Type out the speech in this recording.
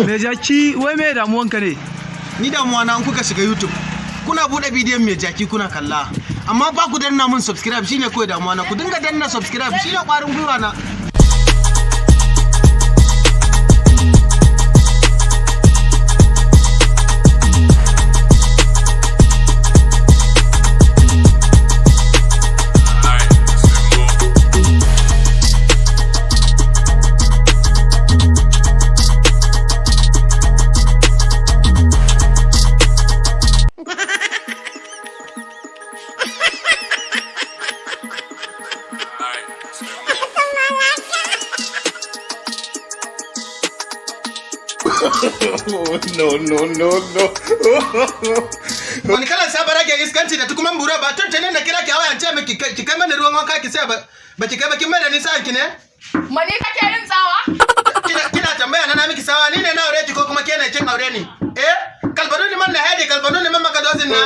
Me jaki wai me damuwanka ne? Ni damuwa na an kuka shiga YouTube. Kuna bude bidiyon mai jaki kuna kalla. Amma ba ku danna mun subscribe shine kawai damuwa na. Ku dinga danna subscribe shine kwarin gwiwa na. No. Wani kalan sabara ke iskanci da tukuman bura ba tun tane na kira ki hawa yance miki ki kai mana ruwan wanka ki sai ba ki kai ba kin mai da ni sa'an ki ne? Mani kake yin tsawa? Kina tambaya na miki sawa ni ne na aure ki ko kuma ke ne kin aure ni? Kalbanu ni man na hadi kalbanu ni man maka dozin na.